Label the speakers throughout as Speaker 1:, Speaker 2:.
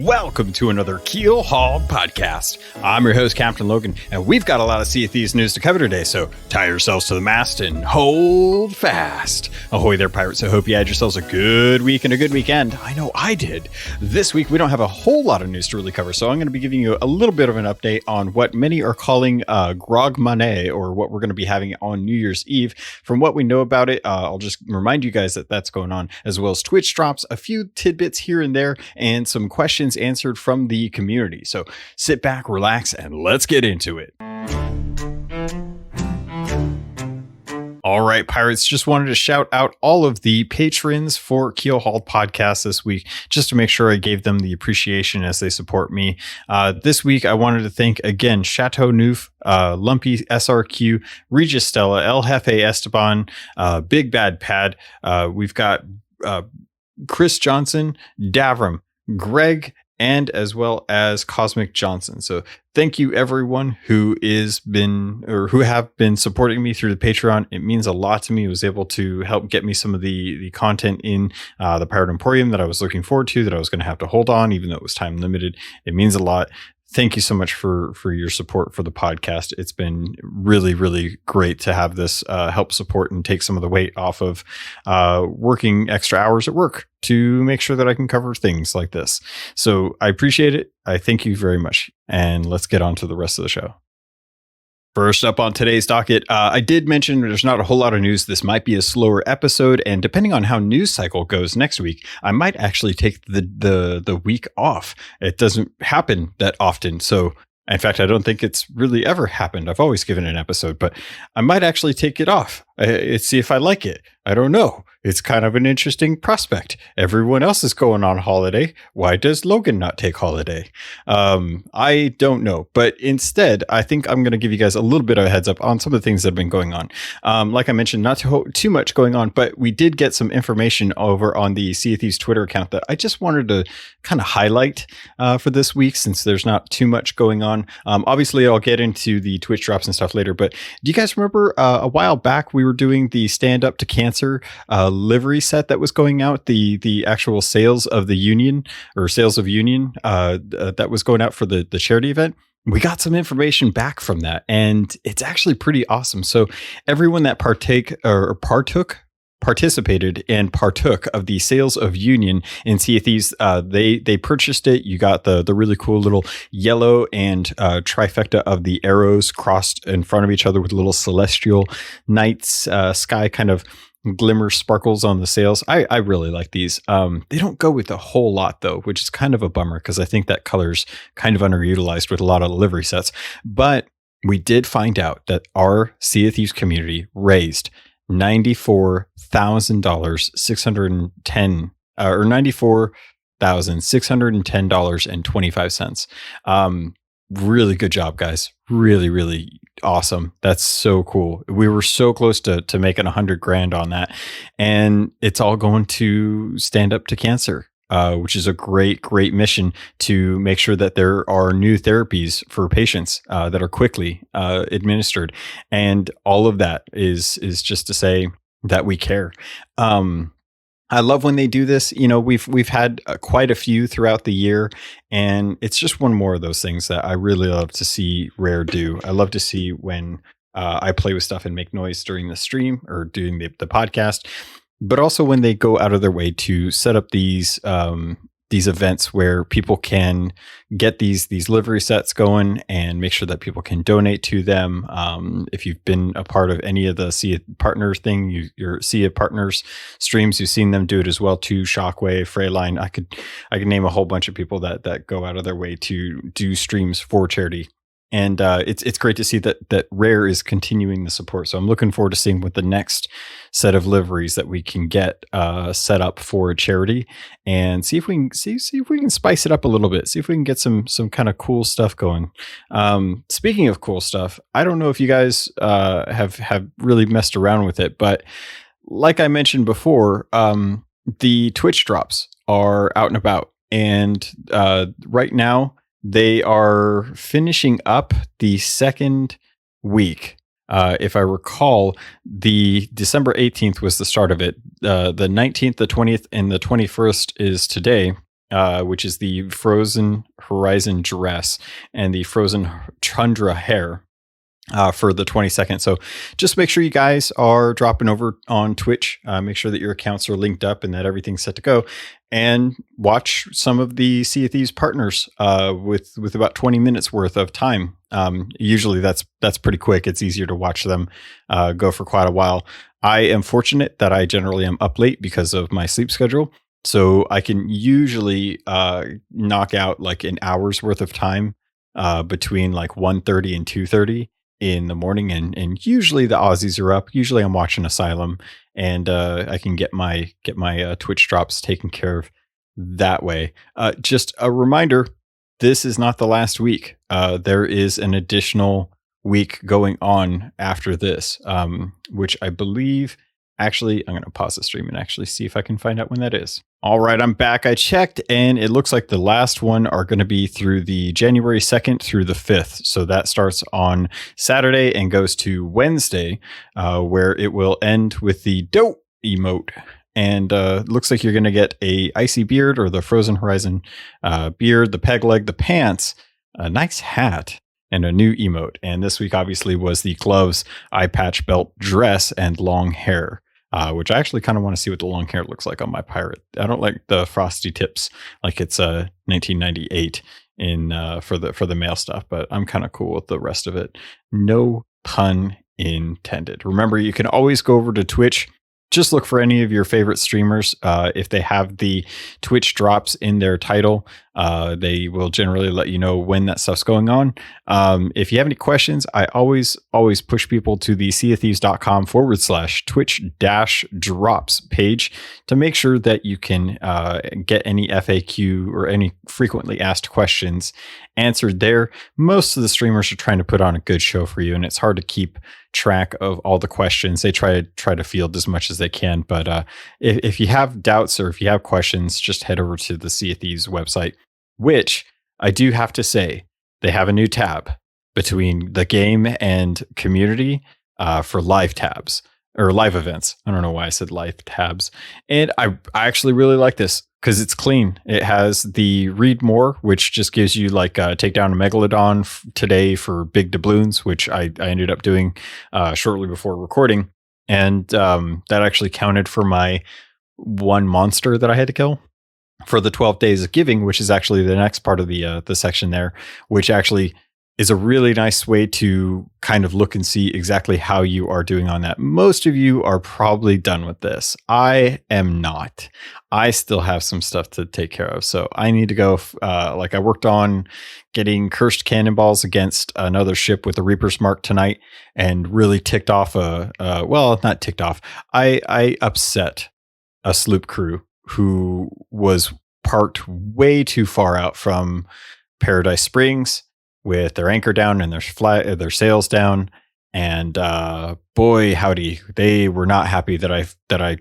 Speaker 1: Welcome to another Keelhauled podcast. I'm your host, CaptainLogun, and we've got a lot of Sea of Thieves news to cover today, so tie yourselves to the mast and hold fast. Ahoy there, pirates. I hope you had yourselves a good week and a good weekend. I know I did. This week, we don't have a whole lot of news to really cover, so I'm going to be giving you a little bit of an update on what many are calling Grog Money, or what we're going to be having on New Year's Eve. From what we know about it, I'll just remind you guys that that's going on, as well as Twitch drops, a few tidbits here and there, and some questions answered from the community. So sit back, relax, and let's get into it. All right, pirates, just wanted to shout out all of the patrons for Keelhauled podcast this week, just to make sure I gave them the appreciation as they support me. This week, I wanted to thank again Chateau Neuf, Lumpy SRQ, Regis Stella, El Jefe Esteban, Big Bad Pad. We've got Chris Johnson, Davram, Greg, and as well as Cosmic Johnson. So thank you everyone who have been supporting me through the Patreon. It means a lot to me. It was able to help get me some of the content in the Pirate Emporium that I was looking forward to, that I was going to have to hold on, even though it was time limited. It means a lot. Thank you so much for your support for the podcast. It's been really, really great to have this help support and take some of the weight off of working extra hours at work to make sure that I can cover things like this. So I appreciate it. I thank you very much. And let's get on to the rest of the show. First up on today's docket, I did mention there's not a whole lot of news. This might be a slower episode, and depending on how news cycle goes next week, I might actually take the week off. It doesn't happen that often, so in fact, I don't think it's really ever happened. I've always given an episode, but I might actually take it off. See if I like it. I don't know. It's kind of an interesting prospect. Everyone else is going on holiday. Why does Logan not take holiday? I don't know. But instead, I think I'm going to give you guys a little bit of a heads up on some of the things that have been going on. Like I mentioned, not too much going on, but we did get some information over on the Sea of Thieves Twitter account that I just wanted to kind of highlight for this week, since there's not too much going on. Obviously, I'll get into the Twitch drops and stuff later, but do you guys remember a while back we were doing the Stand Up to Cancer livery set that was going out, the actual sales of the Union, or sales of Union that was going out for the charity event? We got some information back from that, and it's actually pretty awesome. So everyone that participated and partook of the sales of Union in Sea of Thieves, they purchased it. You got the really cool little yellow and trifecta of the arrows crossed in front of each other with little celestial nights sky kind of glimmer sparkles on the sails. I really like these. They don't go with a whole lot though, which is kind of a bummer, because I think that color's kind of underutilized with a lot of livery sets. But we did find out that our Sea of Thieves community raised $94,610 or $94,610.25. Really good job, guys. Really, really awesome. That's so cool. We were so close to making $100,000 on that, and it's all going to Stand Up to Cancer, which is a great mission to make sure that there are new therapies for patients that are quickly administered. And all of that is just to say that we care. I love when they do this. You know, we've had quite a few throughout the year, and it's just one more of those things that I really love to see Rare do. I love to see when I play with stuff and make noise during the stream or doing the podcast, but also when they go out of their way to set up these events where people can get these livery sets going and make sure that people can donate to them. If you've been a part of any of the Sea Partners thing, your Sea Partners streams, you've seen them do it as well too. Shockwave, Freyline. I could name a whole bunch of people that go out of their way to do streams for charity. And it's great to see that Rare is continuing the support. So I'm looking forward to seeing what the next set of liveries that we can get set up for a charity, and see if we can spice it up a little bit. See if we can get some kind of cool stuff going. Speaking of cool stuff, I don't know if you guys have really messed around with it, but like I mentioned before, the Twitch drops are out and about, and right now they are finishing up the second week. If I recall, the December 18th was the start of it. The 19th, the 20th, and the 21st is today. which is the Frozen Horizon dress and the Frozen Tundra hair. For the 22nd. So just make sure you guys are dropping over on Twitch. Make sure that your accounts are linked up and that everything's set to go. And watch some of the Sea of Thieves partners with about 20 minutes worth of time. Usually that's pretty quick. It's easier to watch them go for quite a while. I am fortunate that I generally am up late because of my sleep schedule. So I can usually knock out like an hour's worth of time between like 1:30 and 2:30 in the morning, and usually the Aussies are up. Usually I'm watching Asylum, and I can get my Twitch drops taken care of that way. Just a reminder, this is not the last week. There is an additional week going on after this, which I believe, actually, I'm going to pause the stream and actually see if I can find out when that is. All right, I'm back. I checked, and it looks like the last one are going to be through the January 2nd through the 5th. So that starts on Saturday and goes to Wednesday, where it will end with the dope emote. And looks like you're going to get a icy beard or the Frozen Horizon beard, the peg leg, the pants, a nice hat, and a new emote. And this week, obviously, was the gloves, eye patch, belt, dress, and long hair. Which I actually kind of want to see what the long hair looks like on my pirate. I don't like the frosty tips like it's 1998 in for the male stuff, but I'm kind of cool with the rest of it. No pun intended. Remember, you can always go over to Twitch. Just look for any of your favorite streamers. If they have the Twitch drops in their title, they will generally let you know when that stuff's going on. If you have any questions, I always push people to the seaofthieves.com/Twitch-drops page to make sure that you can get any FAQ or any frequently asked questions answered there. Most of the streamers are trying to put on a good show for you, and it's hard to keep track of all the questions. They try to field as much as they can, but if you have doubts or if you have questions, just head over to the Sea of Thieves website, which I do have to say, they have a new tab between the game and community for live tabs or live events. I don't know why I said live tabs. And I actually really like this because it's clean. It has the read more, which just gives you like take down a megalodon today for big doubloons, which I ended up doing shortly before recording. And that actually counted for my one monster that I had to kill for the 12 days of giving, which is actually the next part of the section there, which actually is a really nice way to kind of look and see exactly how you are doing on that. Most of you are probably done with this. I am not. I still have some stuff to take care of. So I need to go, like I worked on getting cursed cannonballs against another ship with a Reaper's Mark tonight and really ticked off well, not ticked off. I upset a sloop crew who was parked way too far out from Paradise Springs with their anchor down and their sails down, and boy howdy, they were not happy that I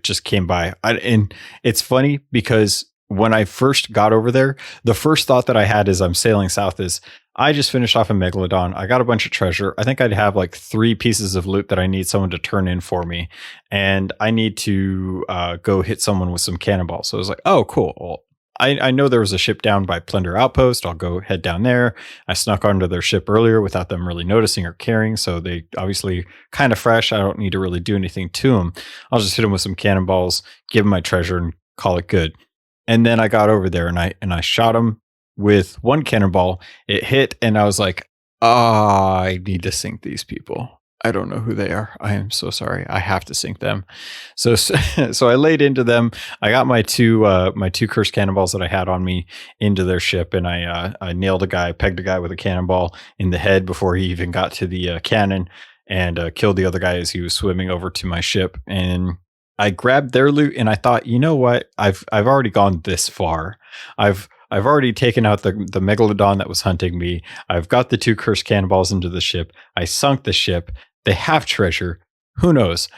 Speaker 1: just came by. And it's funny because when I first got over there, the first thought that I had as I'm sailing south is I just finished off a megalodon. I got a bunch of treasure. I think I'd have like 3 pieces of loot that I need someone to turn in for me, and I need to go hit someone with some cannonballs. So I was like, oh cool. Well, I know there was a ship down by Plunder Outpost. I'll go head down there. I snuck onto their ship earlier without them really noticing or caring. So they obviously kind of fresh. I don't need to really do anything to them. I'll just hit them with some cannonballs, give them my treasure, and call it good. And then I got over there and I shot them with one cannonball. It hit, and I was like, I need to sink these people. I don't know who they are. I am so sorry. I have to sink them. So I laid into them. I got my two cursed cannonballs that I had on me into their ship, and I nailed a guy, pegged a guy with a cannonball in the head before he even got to the cannon, and killed the other guy as he was swimming over to my ship. And I grabbed their loot, and I thought, you know what? I've already gone this far. I've already taken out the megalodon that was hunting me. I've got the 2 cursed cannonballs into the ship. I sunk the ship. They have treasure. Who knows?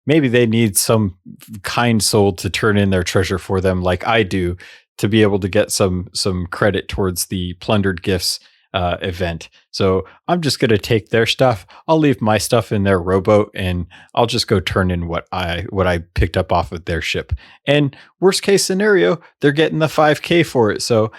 Speaker 1: Maybe they need some kind soul to turn in their treasure for them like I do to be able to get some credit towards the plundered gifts event. So I'm just going to take their stuff. I'll leave my stuff in their rowboat, and I'll just go turn in what I picked up off of their ship. And worst case scenario, they're getting the 5K for it. So,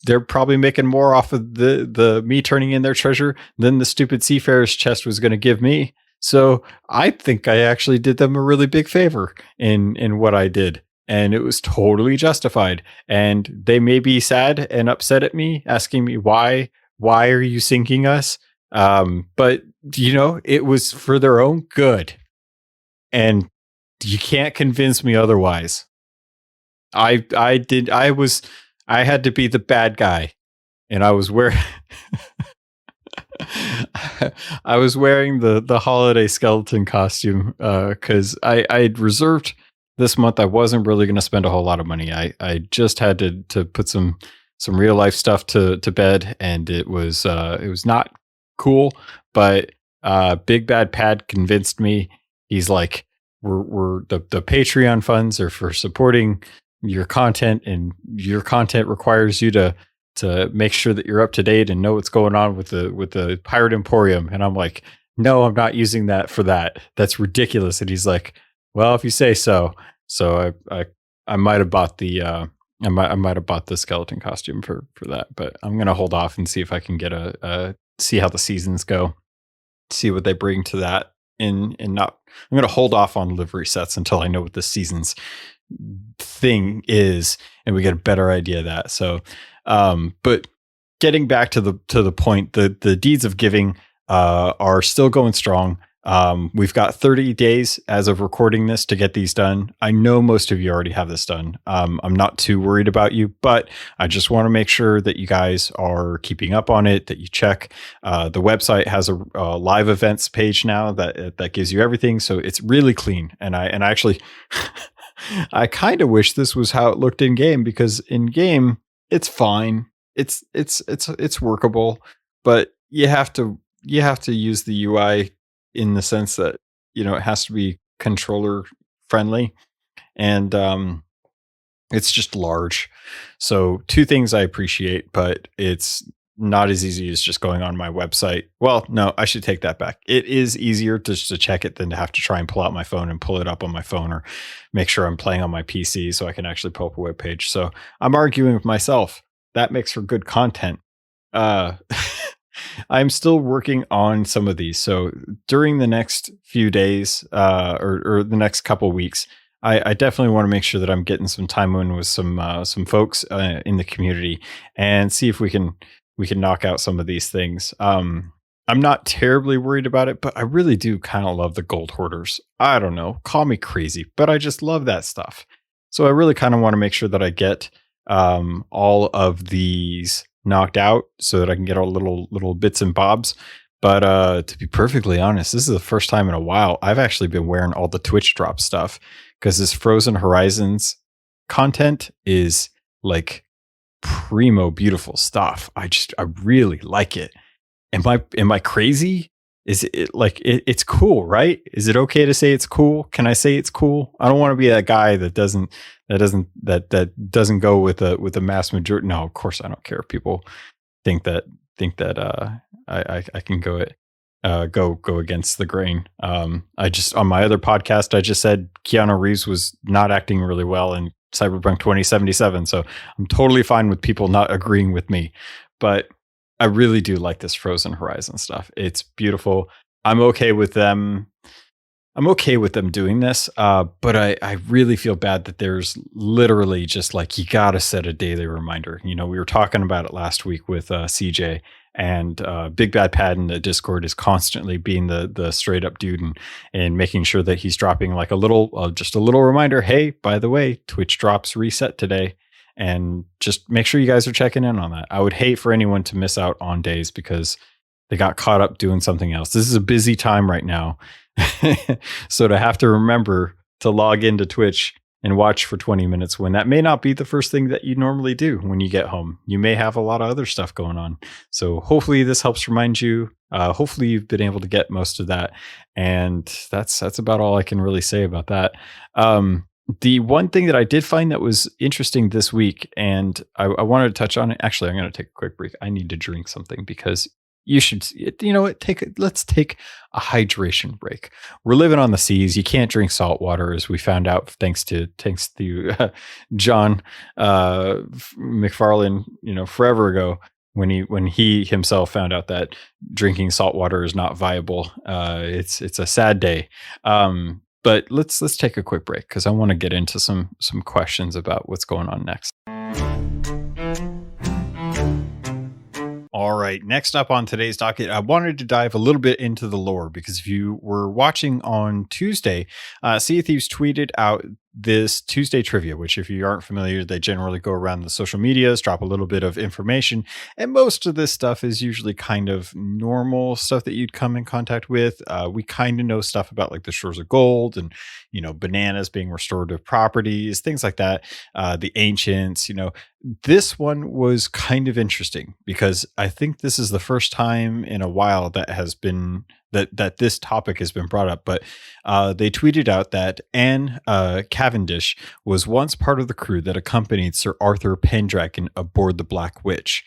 Speaker 1: they're probably making more off of the me turning in their treasure than the stupid seafarer's chest was going to give me. So I think I actually did them a really big favor in what I did. And it was totally justified. And they may be sad and upset at me, asking me why are you sinking us? But it was for their own good. And you can't convince me otherwise. I had to be the bad guy, and I was wearing I was wearing the holiday skeleton costume because I'd reserved this month. I wasn't really going to spend a whole lot of money. I just had to put some real life stuff to bed, and it was not cool. But Big Bad Pad convinced me. He's like, we're the Patreon funds are for supporting your content, and your content requires you to make sure that you're up to date and know what's going on with the Pirate Emporium. And I'm like, no, I'm not using that for that. That's ridiculous. And he's like, well, if you say so. So I might have bought the I might have bought the skeleton costume for that, but I'm gonna hold off and see if I can get see how the seasons go, see what they bring to that. I'm gonna hold off on livery sets until I know what the season's thing is, and we get a better idea of that. So, but getting back to the point, the deeds of giving are still going strong. We've got 30 days as of recording this to get these done. I know most of you already have this done. I'm not too worried about you, but I just want to make sure that you guys are keeping up on it, that you check. The website has a live events page now that gives you everything. So it's really clean. And I actually, I kind of wish this was how it looked in game, because in game it's fine. It's workable, but you have to use the UI in the sense that, it has to be controller friendly, and it's just large. So two things I appreciate, but it's not as easy as just going on my website. Well, no, I should take that back. It is easier just to check it than to have to try and pull out my phone and pull it up on my phone, or make sure I'm playing on my PC so I can actually pull up a web page. So I'm arguing with myself. That makes for good content. I'm still working on some of these. So during the next few days, or the next couple of weeks, I definitely want to make sure that I'm getting some time in with some folks in the community, and see if we can knock out some of these things. I'm not terribly worried about it, but I really do kind of love the gold hoarders. I don't know, call me crazy, but I just love that stuff. So I really kind of want to make sure that I get all of these knocked out so that I can get all little bits and bobs. But to be perfectly honest, this is the first time in a while I've actually been wearing all the Twitch drop stuff, because this Frozen Horizons content is like primo beautiful stuff. I really like it. Am I crazy? Is it like it's cool, right? Is it okay to say it's cool? Can I say it's cool? I don't want to be that guy that doesn't go with a mass majority. No, of course I don't care if people think that I can go against the grain. I just, on my other podcast, I just said Keanu Reeves was not acting really well in Cyberpunk 2077. So I'm totally fine with people not agreeing with me, but I really do like this Frozen Horizon stuff. It's beautiful. I'm okay with them doing this, but I really feel bad that there's literally just like, you got to set a daily reminder. We were talking about it last week with CJ, and Big Bad Pad in the Discord is constantly being the straight up dude and making sure that he's dropping like just a little reminder. Hey, by the way, Twitch drops reset today. And just make sure you guys are checking in on that. I would hate for anyone to miss out on days because they got caught up doing something else. This is a busy time right now. So to have to remember to log into Twitch and watch for 20 minutes when that may not be the first thing that you normally do when you get home. You may have a lot of other stuff going on. So hopefully this helps remind you. Hopefully you've been able to get most of that. And that's about all I can really say about that. The one thing that I did find that was interesting this week, and I wanted to touch on it. Actually, I'm going to take a quick break. I need to drink something because you should, you know what? Let's take a hydration break. We're living on the seas. You can't drink salt water, as we found out thanks to John McFarlane, forever ago when he himself found out that drinking salt water is not viable. It's a sad day. But let's take a quick break because I want to get into some questions about what's going on next. All right, next up on today's docket, I wanted to dive a little bit into the lore because if you were watching on Tuesday, Sea of Thieves tweeted out this Tuesday trivia, which if you aren't familiar, they generally go around the social medias, drop a little bit of information, and most of this stuff is usually kind of normal stuff that you'd come in contact with. We kind of know stuff about like the shores of gold and, bananas being restorative properties, things like that. The ancients, this one was kind of interesting because I think this is the first time in a while that has been that this topic has been brought up. But they tweeted out that Anne Cavendish was once part of the crew that accompanied Sir Arthur Pendragon aboard the Black Witch.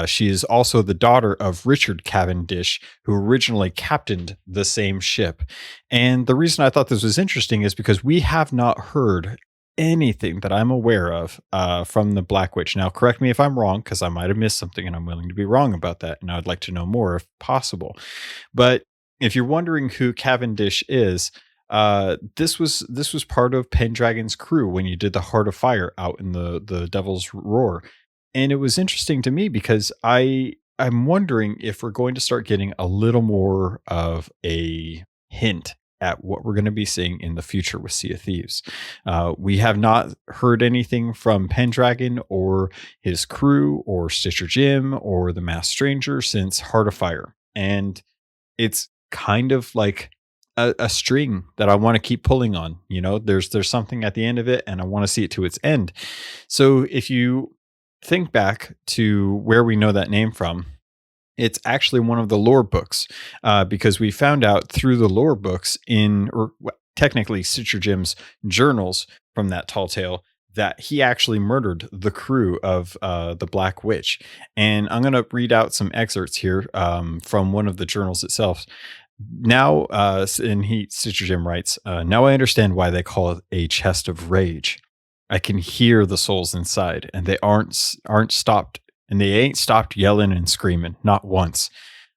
Speaker 1: She is also the daughter of Richard Cavendish, who originally captained the same ship. And the reason I thought this was interesting is because we have not heard anything that I'm aware of from the Black Witch. Now, correct me if I'm wrong, because I might have missed something and I'm willing to be wrong about that. And I'd like to know more if possible. But if you're wondering who Cavendish is, this was part of Pendragon's crew when you did the Heart of Fire out in the Devil's Roar. And it was interesting to me because I'm wondering if we're going to start getting a little more of a hint at what we're going to be seeing in the future with Sea of Thieves. We have not heard anything from Pendragon or his crew or Stitcher Jim or the Masked Stranger since Heart of Fire. And it's kind of like a string that I want to keep pulling on. There's something at the end of it and I want to see it to its end. So if you think back to where we know that name from, it's actually one of the lore books, because we found out through the lore books technically Stitcher Jim's journals from that tall tale that he actually murdered the crew of the Black Witch. And I'm going to read out some excerpts here from one of the journals itself. Now, Stitcher Jim writes, now I understand why they call it a chest of rage. I can hear the souls inside, and they aren't stopped, and they ain't stopped yelling and screaming, not once.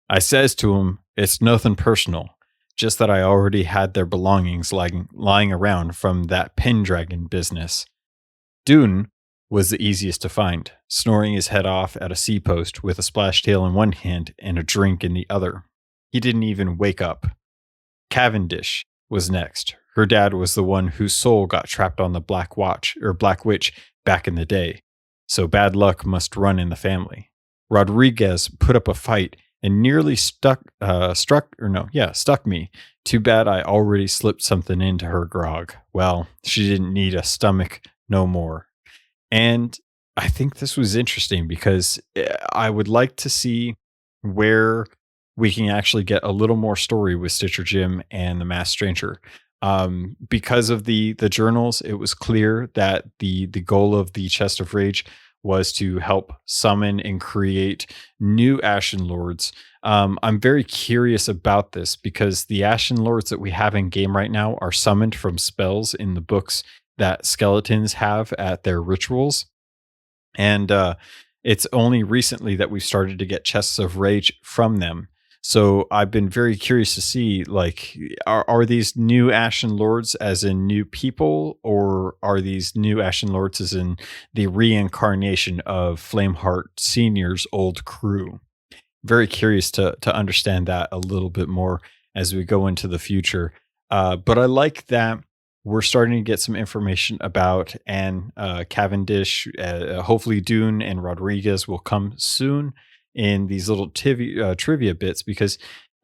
Speaker 1: I says to 'em, it's nothing personal, just that I already had their belongings lying around from that Pendragon business. Dune was the easiest to find, snoring his head off at a sea post with a splash tail in one hand and a drink in the other. He didn't even wake up. Cavendish was next. Her dad was the one whose soul got trapped on the Black Witch back in the day. So bad luck must run in the family. Rodriguez put up a fight and nearly stuck me. Too bad I already slipped something into her grog. Well, she didn't need a stomach no more. And I think this was interesting because I would like to see where we can actually get a little more story with Stitcher Jim and the Masked Stranger. Because of the journals, it was clear that the goal of the Chest of Rage was to help summon and create new Ashen Lords. I'm very curious about this because the Ashen Lords that we have in game right now are summoned from spells in the books that skeletons have at their rituals. And it's only recently that we've started to get Chests of Rage from them. So I've been very curious to see, like, are these new Ashen Lords as in new people, or are these new Ashen Lords as in the reincarnation of Flameheart Senior's old crew? Very curious to understand that a little bit more as we go into the future. But I like that we're starting to get some information about Anne Cavendish. Hopefully Dune and Rodriguez will come soon in these little trivia bits, because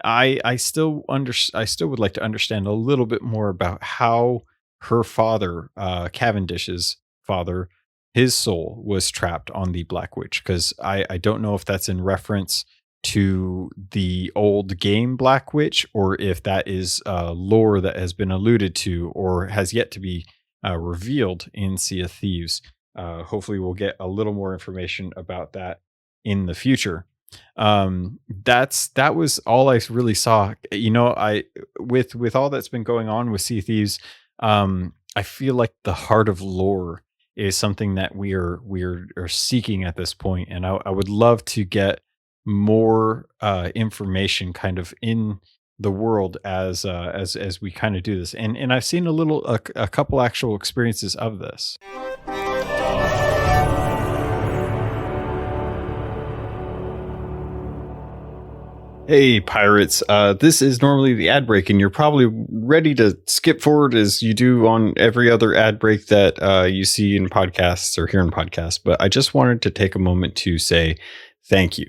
Speaker 1: I still would like to understand a little bit more about how her father, Cavendish's father, his soul was trapped on the Black Witch, because I don't know if that's in reference to the old game Black Witch, or if that is lore that has been alluded to or has yet to be revealed in Sea of Thieves. Hopefully, we'll get a little more information about that in the future. That was all I really saw. I with all that's been going on with Sea of Thieves, I feel like the heart of lore is something that we are seeking at this point, and I would love to get more information kind of in the world as we kind of do this. And I've seen a couple actual experiences of this. Hey, pirates. This is normally the ad break, and you're probably ready to skip forward as you do on every other ad break that you see in podcasts or hear in podcasts. But I just wanted to take a moment to say thank you.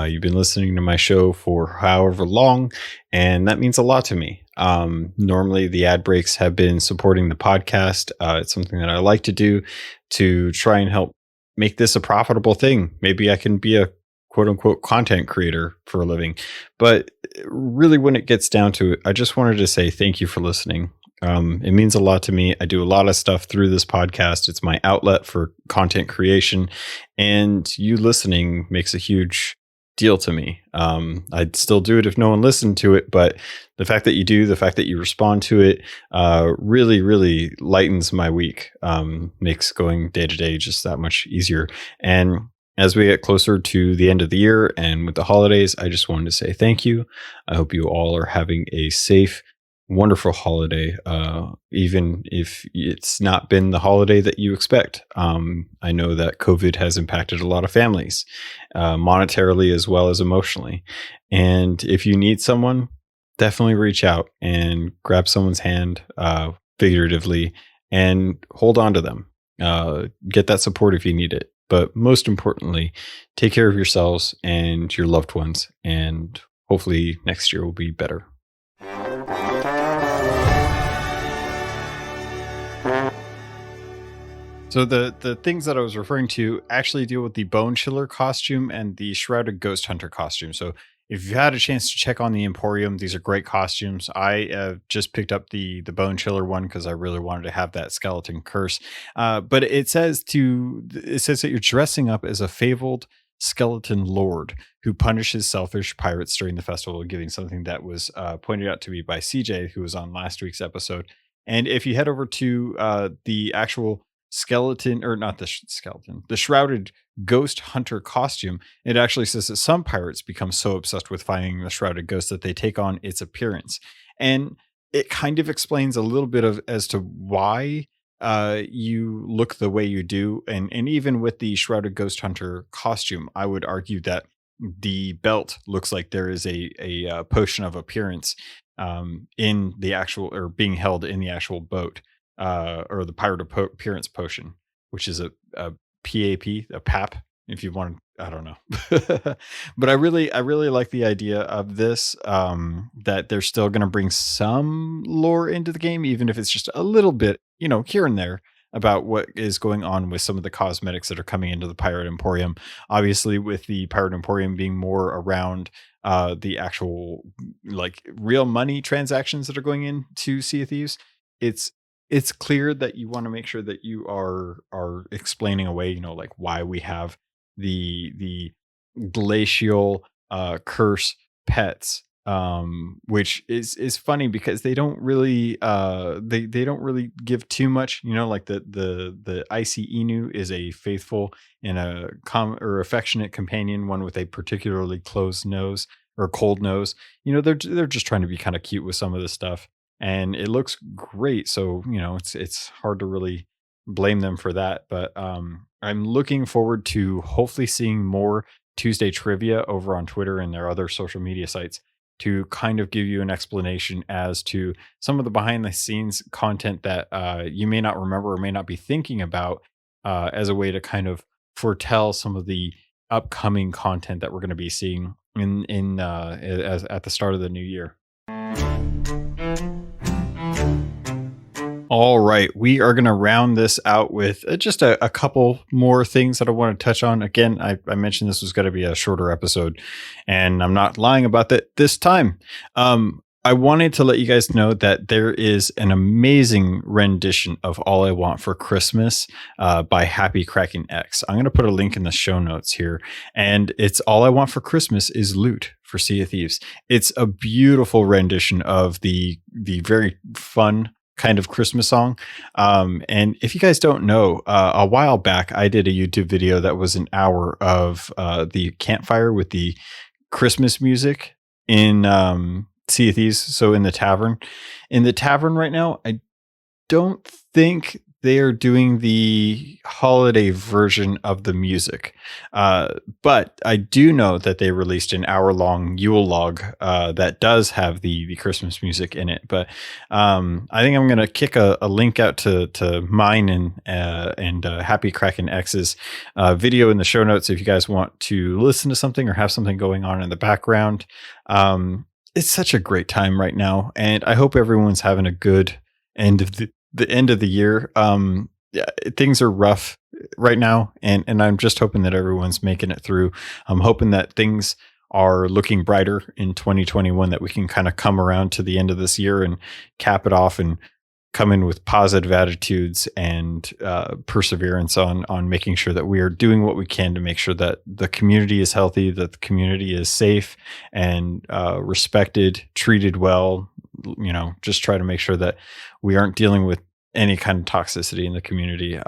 Speaker 1: You've been listening to my show for however long, and that means a lot to me. Normally, the ad breaks have been supporting the podcast. It's something that I like to do to try and help make this a profitable thing. Maybe I can be a quote unquote content creator for a living. But really, when it gets down to it, I just wanted to say thank you for listening. It means a lot to me. I do a lot of stuff through this podcast. It's my outlet for content creation, and you listening makes a huge deal to me. I'd still do it if no one listened to it, but the fact that you do, the fact that you respond to it, really, really lightens my week. Makes going day to day just that much easier. And as we get closer to the end of the year and with the holidays, I just wanted to say thank you. I hope you all are having a safe, wonderful holiday, even if it's not been the holiday that you expect. I know that COVID has impacted a lot of families, monetarily as well as emotionally. And if you need someone, definitely reach out and grab someone's hand, figuratively, and hold on to them. Get that support if you need it. But most importantly, take care of yourselves and your loved ones. And hopefully next year will be better. So the things that I was referring to actually deal with the Bone Chiller costume and the Shrouded Ghost Hunter costume. So if you've had a chance to check on the Emporium, these are great costumes. I just picked up the Bone Chiller one because I really wanted to have that skeleton curse. But it says that you're dressing up as a fabled skeleton lord who punishes selfish pirates during the festival, giving something that was pointed out to me by CJ, who was on last week's episode. And if you head over to the actual skeleton, or not the skeleton, the Shrouded Ghost Hunter costume, it actually says that some pirates become so obsessed with finding the shrouded ghost that they take on its appearance. And it kind of explains a little bit of as to why you look the way you do. And even with the Shrouded Ghost Hunter costume, I would argue that the belt looks like there is a potion of appearance in the actual, or being held in the actual boat, or the pirate appearance potion, which is a PAP, a PAP, if you want. I don't know. But I really like the idea of this, that they're still going to bring some lore into the game, even if it's just a little bit, here and there, about what is going on with some of the cosmetics that are coming into the Pirate Emporium. Obviously, with the Pirate Emporium being more around the actual, like, real money transactions that are going into Sea of Thieves, it's clear that you want to make sure that you are explaining away, like why we have the glacial curse pets, which is funny because they don't really they don't really give too much. Like the icy Inu is a faithful and a or affectionate companion, one with a particularly closed nose or cold nose. They're just trying to be kind of cute with some of this stuff, and it looks great. So it's hard to really blame them for that. But I'm looking forward to hopefully seeing more Tuesday trivia over on Twitter and their other social media sites to kind of give you an explanation as to some of the behind the scenes content that you may not remember or may not be thinking about, as a way to kind of foretell some of the upcoming content that we're going to be seeing at the start of the new year. All right, we are going to round this out with just a couple more things that I want to touch on. Again, I mentioned this was going to be a shorter episode, and I'm not lying about that this time. I wanted to let you guys know that there is an amazing rendition of All I Want for Christmas by Happy Cracking X. I'm going to put a link in the show notes here. And it's All I Want for Christmas is Loot for Sea of Thieves. It's a beautiful rendition of the very fun kind of Christmas song. And if you guys don't know, a while back, I did a YouTube video that was an hour of the campfire with the Christmas music in Sea of Thieves. So in the tavern right now, I don't think they are doing the holiday version of the music. But I do know that they released an hour-long Yule log that does have the Christmas music in it. But I think I'm going to kick a link out to mine and Happy Kraken X's video in the show notes if you guys want to listen to something or have something going on in the background. It's such a great time right now, and I hope everyone's having a good end of the end of the year. Yeah, things are rough right now, and I'm just hoping that everyone's making it through. I'm hoping that things are looking brighter in 2021, that we can kind of come around to the end of this year and cap it off and come in with positive attitudes and perseverance on making sure that we are doing what we can to make sure that the community is healthy, that the community is safe and respected, treated well. You know, just try to make sure that we aren't dealing with any kind of toxicity in the community.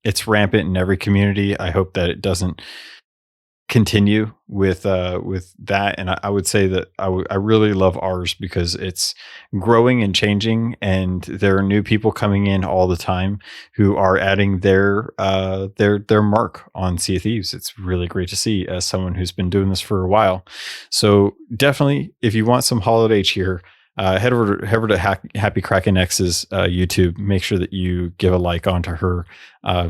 Speaker 1: It's rampant in every community. I hope that it doesn't continue with that. And I would say that I really love ours because it's growing and changing, and there are new people coming in all the time who are adding their mark on Sea of Thieves. It's really great to see as someone who's been doing this for a while. So definitely, if you want some holiday cheer, head over to Happy Kraken X's YouTube. Make sure that you give a like onto her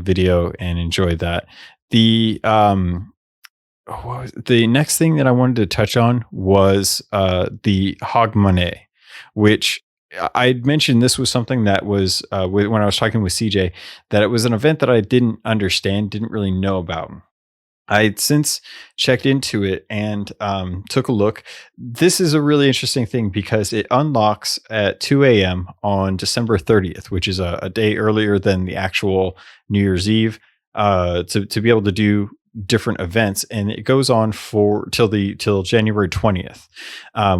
Speaker 1: video and enjoy that. The next thing that I wanted to touch on was the Hogmanay, which I'd mentioned this was something that was when I was talking with CJ, that it was an event that I didn't understand, didn't really know about. I'd since checked into it and took a look. This is a really interesting thing because it unlocks at 2 a.m. on December 30th, which is a day earlier than the actual New Year's Eve, to be able to do different events, and it goes on till January 20th,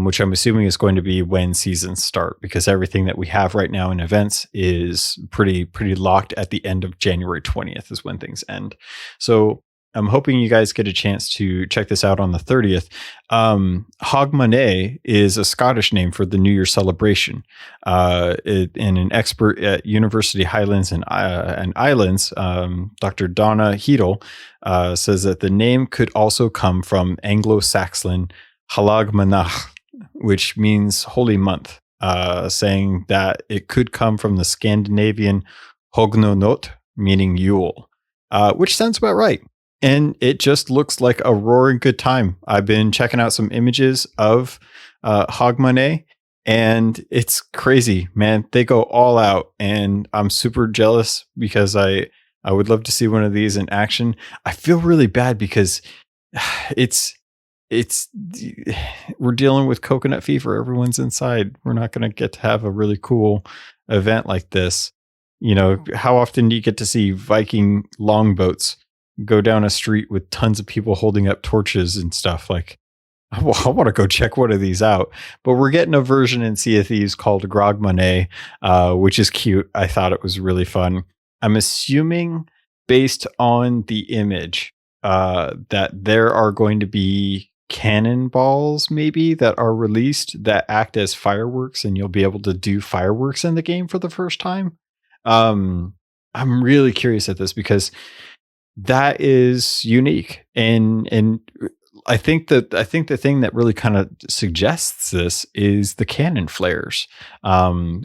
Speaker 1: which I'm assuming is going to be when seasons start, because everything that we have right now in events is pretty locked at the end of January 20th is when things end. So I'm hoping you guys get a chance to check this out on the 30th. Hogmanay is a Scottish name for the New Year celebration. And an expert at University Highlands and Islands, Dr. Donna Heedle, says that the name could also come from Anglo-Saxon Halagmanach, which means holy month, saying that it could come from the Scandinavian Hognonot, meaning Yule, which sounds about right. And it just looks like a roaring good time. I've been checking out some images of Hogmanay, and it's crazy, man. They go all out, and I'm super jealous because I would love to see one of these in action. I feel really bad because it's we're dealing with coconut fever. Everyone's inside. We're not going to get to have a really cool event like this. You know, how often do you get to see Viking longboats go down a street with tons of people holding up torches and stuff? Like, I want to go check one of these out. But we're getting a version in Sea of Thieves called Grogmanay, which is cute. I thought it was really fun. I'm assuming, based on the image, that there are going to be cannonballs maybe that are released that act as fireworks, and you'll be able to do fireworks in the game for the first time. I'm really curious at this because that is unique, and I think the thing that really kind of suggests this is the cannon flares.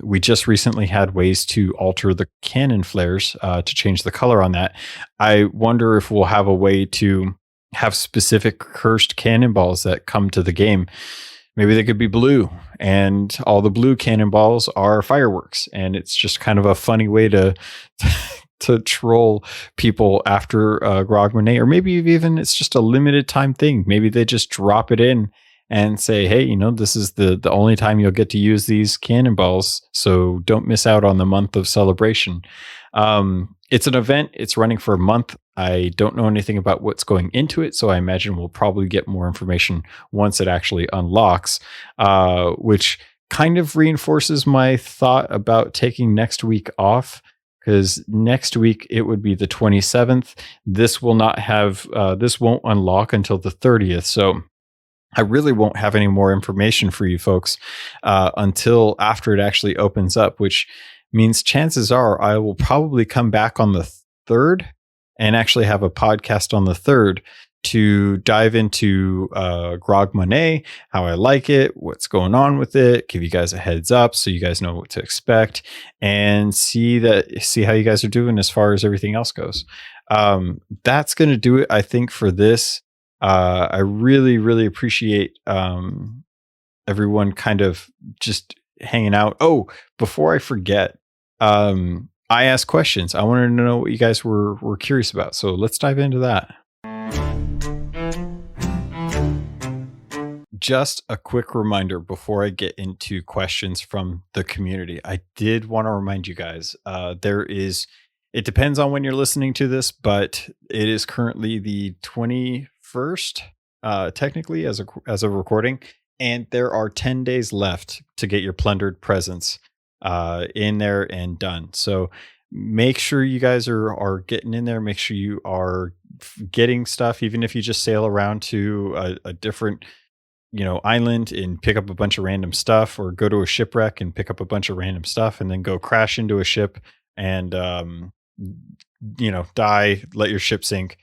Speaker 1: We just recently had ways to alter the cannon flares to change the color on that. I wonder if we'll have a way to have specific cursed cannonballs that come to the game. Maybe they could be blue, and all the blue cannonballs are fireworks, and it's just kind of a funny way to troll people after Grogmanay. Or maybe even it's just a limited time thing. Maybe they just drop it in and say, hey, this is the only time you'll get to use these cannonballs, so don't miss out on the month of celebration. It's an event. It's running for a month. I don't know anything about what's going into it, so I imagine we'll probably get more information once it actually unlocks, which kind of reinforces my thought about taking next week off, because next week it would be the 27th. This will not have, this won't unlock until the 30th. So I really won't have any more information for you folks until after it actually opens up, which means chances are I will probably come back on the 3rd and actually have a podcast on the 3rd to dive into Grog Monet, how I like it, what's going on with it, give you guys a heads up so you guys know what to expect, and see how you guys are doing as far as everything else goes. That's going to do it, I think, for this. I really, really appreciate everyone kind of just hanging out. Oh, before I forget, I asked questions. I wanted to know what you guys were curious about. So let's dive into that. Just a quick reminder before I get into questions from the community. I did want to remind you guys, it depends on when you're listening to this, but it is currently the 21st, technically as a recording, and there are 10 days left to get your plundered presents in there and done. So make sure you guys are getting in there. Make sure you are getting stuff, even if you just sail around to a different island and pick up a bunch of random stuff, or go to a shipwreck and pick up a bunch of random stuff and then go crash into a ship and die, let your ship sink,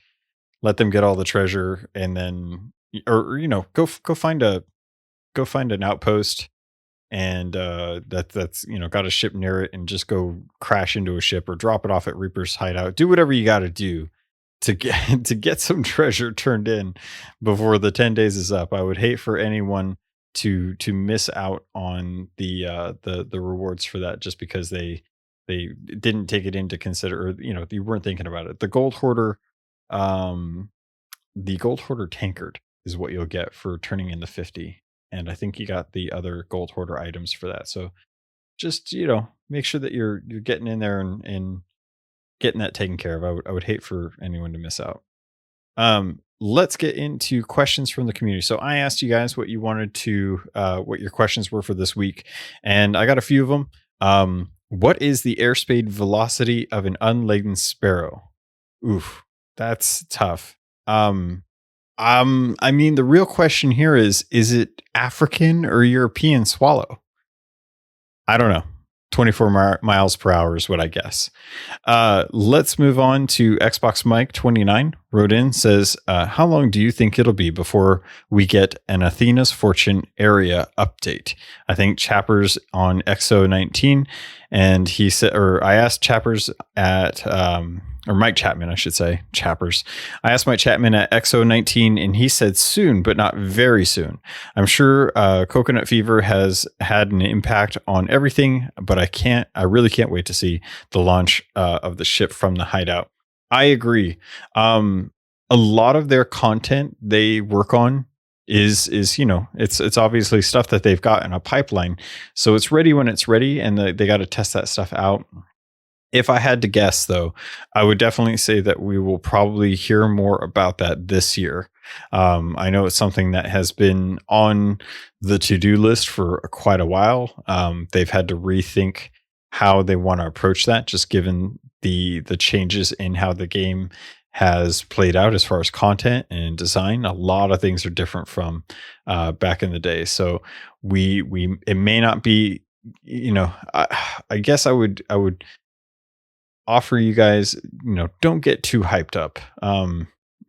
Speaker 1: let them get all the treasure, and then go find an outpost and that's got a ship near it, and just go crash into a ship or drop it off at Reaper's hideout. Do whatever you got to do to get some treasure turned in before the 10 days is up. I would hate for anyone to miss out on the rewards for that, just because they didn't take it into consider, or you weren't thinking about it. The gold hoarder tankard is what you'll get for turning in the 50, and I think you got the other gold hoarder items for that. So just make sure that you're getting in there and getting that taken care of. I would hate for anyone to miss out. Let's get into questions from the community. So I asked you guys what you wanted to, what your questions were for this week, and I got a few of them. What is the airspeed velocity of an unladen sparrow? Oof, that's tough. I mean, the real question here is it African or European swallow? I don't know. 24 miles per hour is what I guess. Let's move on to Xbox Mike 29 wrote in, says, how long do you think it'll be before we get an Athenas Fortune area update? I think Chappers on XO19, and he said, or I asked Chappers at, or Mike Chapman, I should say, Chappers. I asked Mike Chapman at XO19, and he said soon, but not very soon. I'm sure Coconut Fever has had an impact on everything, but I really can't wait to see the launch of the ship from the hideout. I agree. A lot of their content they work on is it's obviously stuff that they've got in a pipeline, so it's ready when it's ready, and they got to test that stuff out. If I had to guess, though, I would definitely say that we will probably hear more about that this year. I know it's something that has been on the to-do list for quite a while. They've had to rethink how they want to approach that, just given the changes in how the game has played out as far as content and design. A lot of things are different from back in the day. So it may not be, I guess I would offer you guys, don't get too hyped up.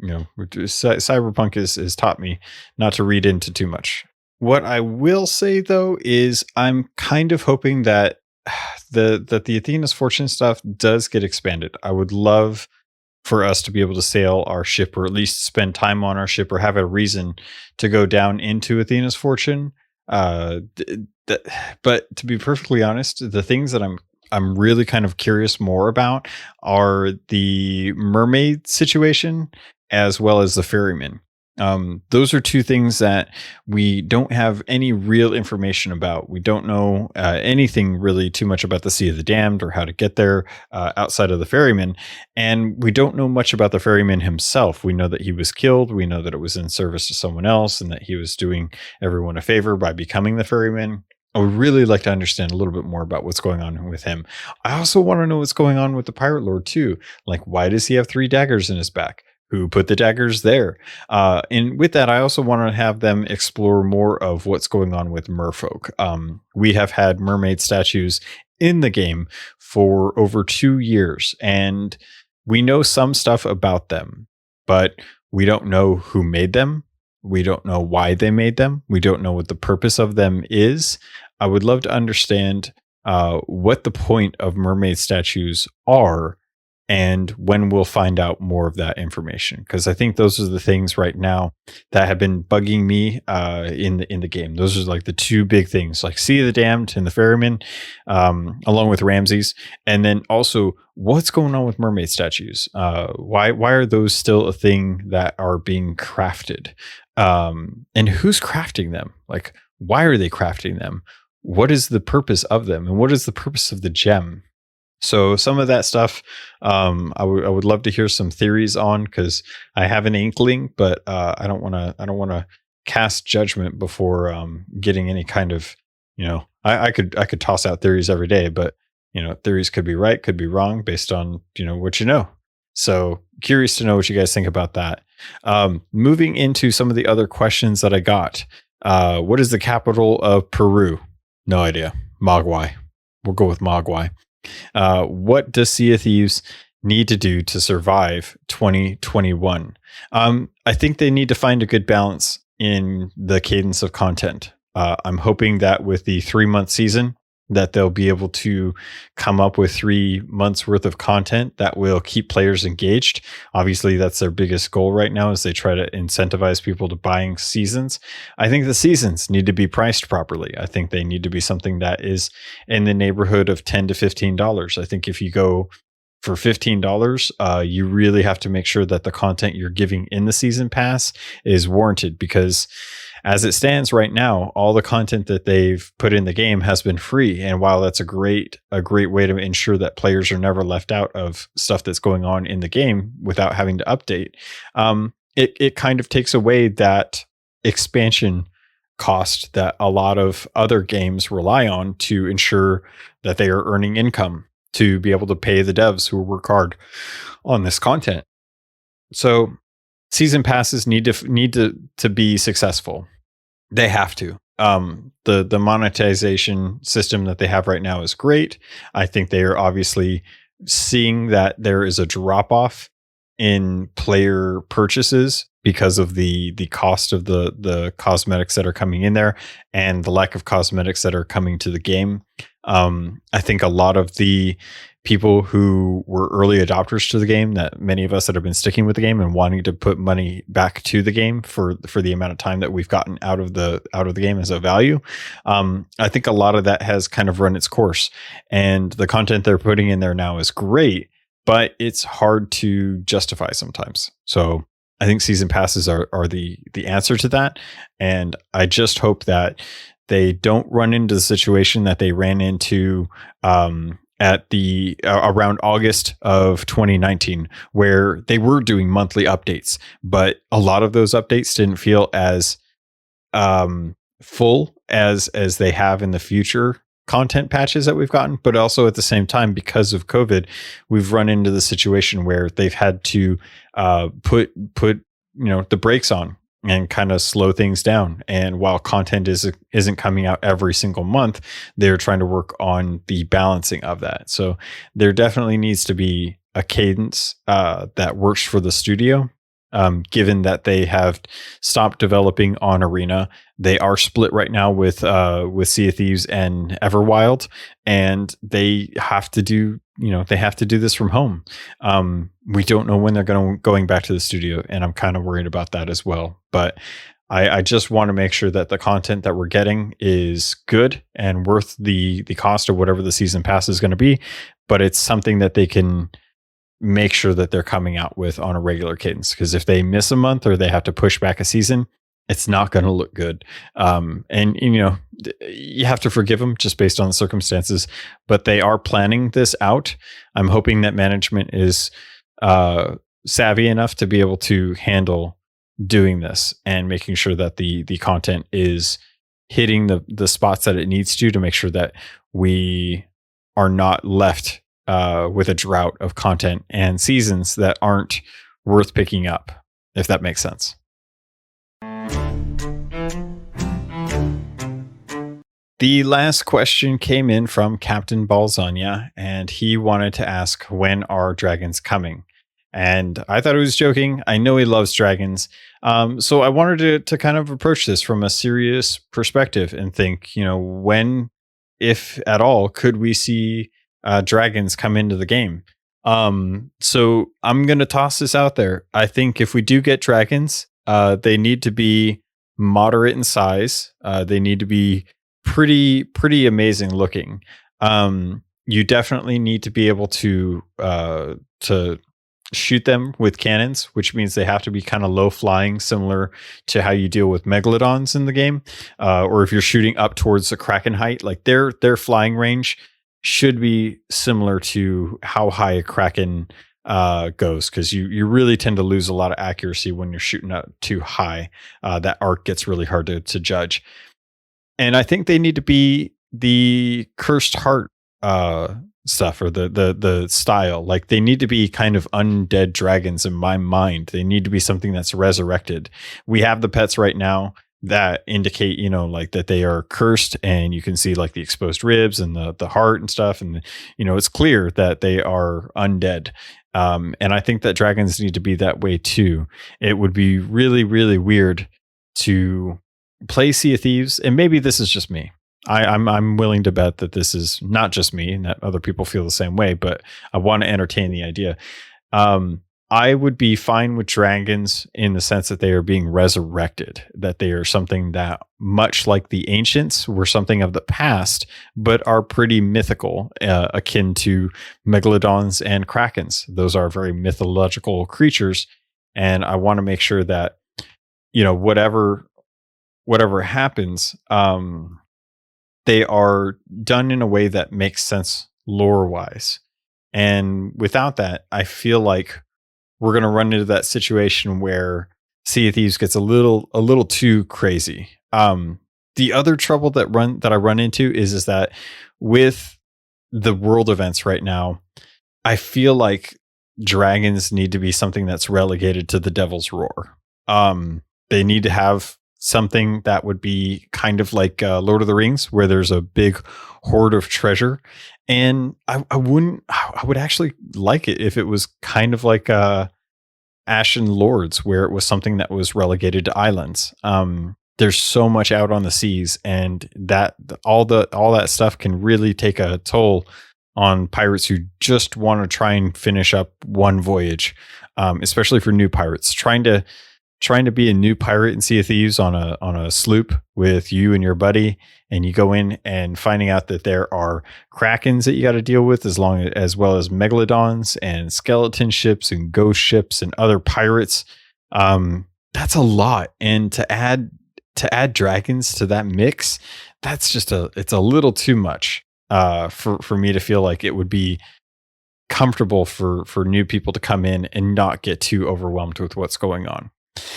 Speaker 1: Cyberpunk has taught me not to read into too much. What I will say, though, is I'm kind of hoping that the Athenas Fortune stuff does get expanded. I would love for us to be able to sail our ship, or at least spend time on our ship, or have a reason to go down into Athenas Fortune. But to be perfectly honest, the things that I'm really kind of curious more about are the mermaid situation, as well as the ferryman. Those are two things that we don't have any real information about. We don't know anything really too much about the Sea of the Damned or how to get there outside of the ferryman. And we don't know much about the ferryman himself. We know that he was killed. We know that it was in service to someone else and that he was doing everyone a favor by becoming the ferryman. I would really like to understand a little bit more about what's going on with him. I also want to know what's going on with the Pirate Lord too. Like, why does he have 3 daggers in his back? Who put the daggers there? And with that, I also want to have them explore more of what's going on with merfolk. We have had mermaid statues in the game for over 2 years, and we know some stuff about them, but we don't know who made them. We don't know why they made them. We don't know what the purpose of them is. I would love to understand what the point of mermaid statues are, and when we'll find out more of that information, because I think those are the things right now that have been bugging me in the game. Those are like the 2 big things, like Sea of the Damned and the Ferryman, along with Ramses, and then also what's going on with mermaid statues. Why are those still a thing that are being crafted, and who's crafting them? Like, why are they crafting them? What is the purpose of them, and what is the purpose of the gem? So some of that stuff, I would love to hear some theories on, because I have an inkling, but I don't want to cast judgment before getting any kind of, I could toss out theories every day, but theories could be right, could be wrong based on what you know. So curious to know what you guys think about that. Moving into some of the other questions that I got. What is the capital of Peru? No idea. Mogwai. We'll go with Mogwai. What does Sea of Thieves need to do to survive 2021? I think they need to find a good balance in the cadence of content. I'm hoping that with the 3-month season, that they'll be able to come up with 3 months worth of content that will keep players engaged. Obviously, that's their biggest goal right now, as they try to incentivize people to buying seasons. I think the seasons need to be priced properly. I think they need to be something that is in the neighborhood of $10 to $15. I think if you go for $15, you really have to make sure that the content you're giving in the season pass is warranted, because as it stands right now, all the content that they've put in the game has been free. And while that's a great way to ensure that players are never left out of stuff that's going on in the game without having to update, it kind of takes away that expansion cost that a lot of other games rely on to ensure that they are earning income to be able to pay the devs who work hard on this content. So season passes need to be successful. They have to. The monetization system that they have right now is great. I think they are obviously seeing that there is a drop off in player purchases because of the cost of the cosmetics that are coming in there and the lack of cosmetics that are coming to the game. I think a lot of the people who were early adopters to the game, that many of us that have been sticking with the game and wanting to put money back to the game for the amount of time that we've gotten out of the game as a value, I think a lot of that has kind of run its course, and the content they're putting in there now is great, but it's hard to justify sometimes. So I think season passes are the answer to that, and I just hope that they don't run into the situation that they ran into at the around August of 2019, where they were doing monthly updates, but a lot of those updates didn't feel as full as they have in the future content patches that we've gotten. But also at the same time, because of COVID, we've run into the situation where they've had to put the brakes on and kind of slow things down. And while content isn't coming out every single month, they're trying to work on the balancing of that. So there definitely needs to be a cadence that works for the studio. Given that they have stopped developing on Arena, they are split right now with Sea of Thieves and Everwild, and they have to do this from home. We don't know when they're going back to the studio, and I'm kind of worried about that as well. But I just want to make sure that the content that we're getting is good and worth the cost of whatever the season pass is going to be. But it's something that they can make sure that they're coming out with on a regular cadence. Because if they miss a month or they have to push back a season, it's not going to look good. And you have to forgive them just based on the circumstances, but they are planning this out. I'm hoping that management is savvy enough to be able to handle doing this and making sure that the content is hitting the spots that it needs to make sure that we are not left with a drought of content and seasons that aren't worth picking up, if that makes sense. The last question came in from Captain Balzania, and he wanted to ask, when are dragons coming? And I thought he was joking. I know he loves dragons. So I wanted to kind of approach this from a serious perspective and think, when, if at all, could we see dragons come into the game? So I'm going to toss this out there. I think if we do get dragons, they need to be moderate in size. They need to be pretty amazing looking. You definitely need to be able to shoot them with cannons, which means they have to be kind of low flying, similar to how you deal with megalodons in the game. Or if you're shooting up towards the Kraken height, like their flying range should be similar to how high a Kraken goes, because you really tend to lose a lot of accuracy when you're shooting up too high. That arc gets really hard to judge. And I think they need to be the Cursed Heart stuff, or the style. Like, they need to be kind of undead dragons in my mind. They need to be something that's resurrected. We have the pets right now that indicate, like that they are cursed, and you can see like the exposed ribs and the heart and stuff. And, it's clear that they are undead. And I think that dragons need to be that way too. It would be really, really weird to play Sea of Thieves, and maybe this is just me. I'm willing to bet that this is not just me and that other people feel the same way, but I want to entertain the idea. I would be fine with dragons in the sense that they are being resurrected, that they are something that, much like the ancients, were something of the past, but are pretty mythical, akin to megalodons and krakens. Those are very mythological creatures. And I want to make sure that, whatever happens, they are done in a way that makes sense lore wise. And without that, I feel like we're going to run into that situation where Sea of Thieves gets a little too crazy. The other trouble that I run into is that with the world events right now, I feel like dragons need to be something that's relegated to the Devil's Roar. They need to have something that would be kind of like Lord of the Rings, where there's a big hoard of treasure. And I would actually like it if it was kind of like Ashen Lords, where it was something that was relegated to islands. There's so much out on the seas, and that all that stuff can really take a toll on pirates who just want to try and finish up one voyage, especially for new pirates trying to be a new pirate in Sea of Thieves on a sloop with you and your buddy, and you go in and finding out that there are krakens that you got to deal with, as well as megalodons and skeleton ships and ghost ships and other pirates. That's a lot, and to add dragons to that mix, that's just it's a little too much for me to feel like it would be comfortable for new people to come in and not get too overwhelmed with what's going on.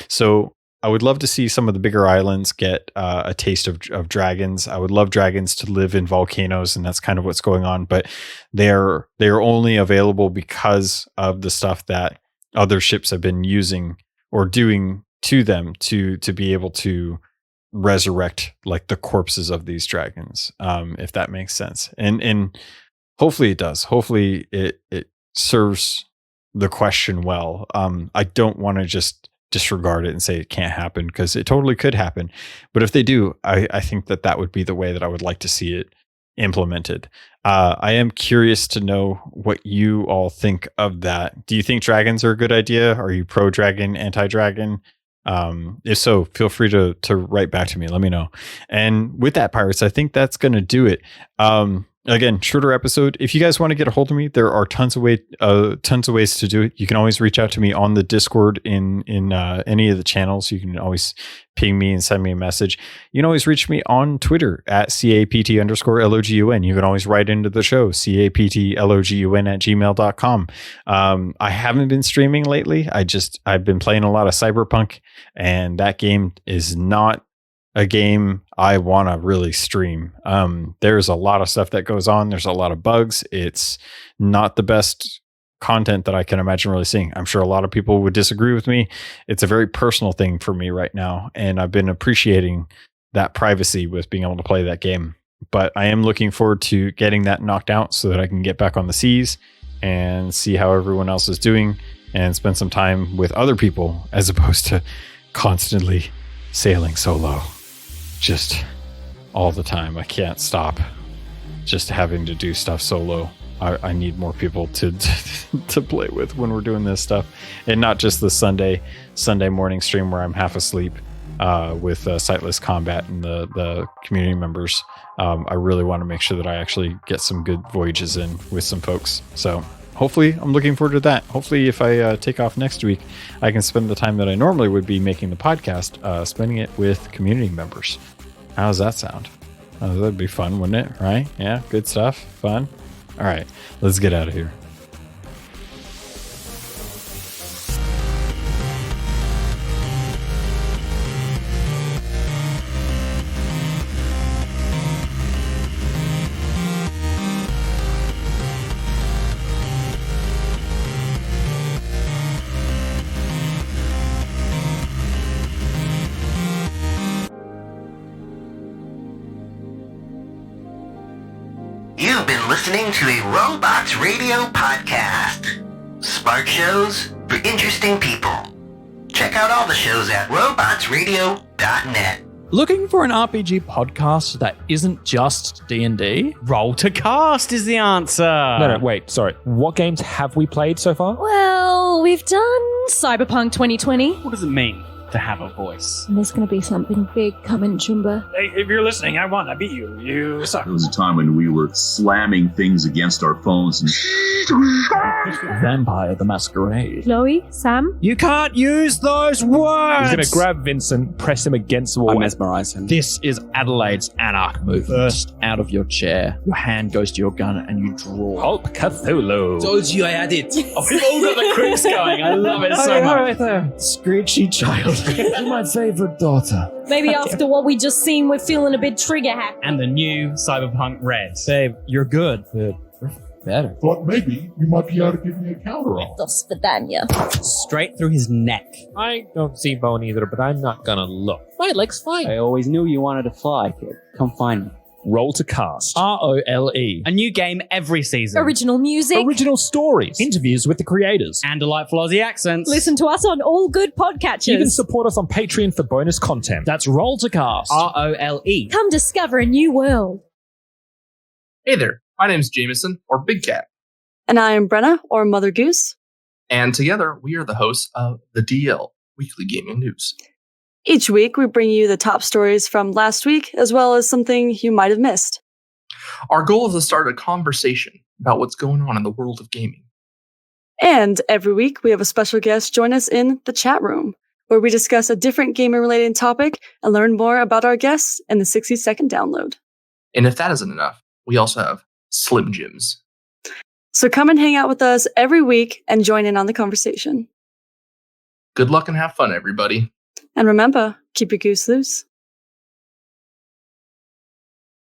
Speaker 1: So I would love to see some of the bigger islands get a taste of dragons. I would love dragons to live in volcanoes, and that's kind of what's going on. But they're only available because of the stuff that other ships have been using or doing to them to be able to resurrect like the corpses of these dragons, if that makes sense. And hopefully it does. Hopefully it serves the question well. I don't want to just disregard it and say it can't happen, because it totally could happen. But if they do, I think that would be the way that I would like to see it implemented. I am curious to know what you all think of that. Do you think dragons are a good idea? Are you pro dragon, anti dragon? If so, feel free to write back to me. Let me know. And with that, pirates, I think that's going to do it. Again, shorter episode. If you guys want to get a hold of me, there are tons of ways to do it. You can always reach out to me on the Discord in any of the channels. You can always ping me and send me a message. You can always reach me on Twitter at CAPT_LOGUN. You can always write into the show, CAPTLOGUN@gmail.com. I haven't been streaming lately. I've been playing a lot of Cyberpunk, and that game is not a game I want to really stream. There's a lot of stuff that goes on. There's a lot of bugs. It's not the best content that I can imagine really seeing. I'm sure a lot of people would disagree with me. It's a very personal thing for me right now, and I've been appreciating that privacy with being able to play that game. But I am looking forward to getting that knocked out so that I can get back on the seas and see how everyone else is doing and spend some time with other people as opposed to constantly sailing solo. Just all the time. I can't stop just having to do stuff solo. I need more people to play with when we're doing this stuff, and not just the Sunday morning stream where I'm half asleep with Sightless Combat and the community members. I really want to make sure that I actually get some good voyages in with some folks. So hopefully, I'm looking forward to that. Hopefully, if I take off next week, I can spend the time that I normally would be making the podcast, spending it with community members. How does that sound? Oh, that'd be fun, wouldn't it? Right? Yeah, good stuff. Fun. All right, let's get out of here.
Speaker 2: You've been listening to a Robots Radio podcast. Smart shows for interesting people. Check out all the shows at robotsradio.net.
Speaker 3: Looking for an RPG podcast that isn't just D&D?
Speaker 4: Roll to Cast is the answer.
Speaker 5: No, wait, sorry. What games have we played so far?
Speaker 6: Well, we've done Cyberpunk 2020.
Speaker 4: What does it mean to have a voice?
Speaker 6: And there's going to be something big coming, Chumba.
Speaker 4: Hey, if you're listening, I won. I beat you. You suck.
Speaker 7: There was a time when we were slamming things against our phones and
Speaker 3: Vampire the Masquerade.
Speaker 6: Chloe, Sam?
Speaker 4: You can't use those words!
Speaker 5: He's going to grab Vincent, press him against the wall.
Speaker 3: I mesmerize him. This is Adelaide's Anarch move. Burst out of your chair. Your hand goes to your gun and you draw.
Speaker 5: Hulk Cthulhu.
Speaker 8: Told you I had it.
Speaker 3: Oh, we've all got the crews going. I love it so much.
Speaker 5: Right there.
Speaker 3: Screechy child.
Speaker 8: You're my favorite daughter.
Speaker 6: Maybe after what we just seen, we're feeling a bit trigger happy.
Speaker 4: And the new Cyberpunk Red.
Speaker 3: Babe, you're good.
Speaker 8: Better.
Speaker 9: Thought maybe you might be able to give me a counter-off.
Speaker 6: Spadania.
Speaker 4: Straight through his neck.
Speaker 5: I don't see bone either, but I'm not going to look.
Speaker 8: My leg's fine.
Speaker 10: I always knew you wanted to fly, kid. Come find me.
Speaker 5: Roll to Cast.
Speaker 3: ROLE.
Speaker 4: A new game every season.
Speaker 6: Original music.
Speaker 5: Original stories. Interviews with the creators.
Speaker 4: And delightful Aussie accents.
Speaker 6: Listen to us on all good podcatchers.
Speaker 5: Even support us on Patreon for bonus content. That's Roll to Cast.
Speaker 4: ROLE.
Speaker 6: Come discover a new world.
Speaker 11: Hey there, my name's Jameson, or Big Cat.
Speaker 12: And I am Brenna, or Mother Goose.
Speaker 11: And together, we are the hosts of the DL, Weekly Gaming News.
Speaker 12: Each week, we bring you the top stories from last week, as well as something you might have missed.
Speaker 11: Our goal is to start a conversation about what's going on in the world of gaming.
Speaker 12: And every week, we have a special guest join us in the chat room, where we discuss a different gaming-related topic and learn more about our guests in the 60-second download.
Speaker 11: And if that isn't enough, we also have Slim Jims.
Speaker 12: So come and hang out with us every week and join in on the conversation.
Speaker 11: Good luck and have fun, everybody.
Speaker 12: And remember, keep your goose loose.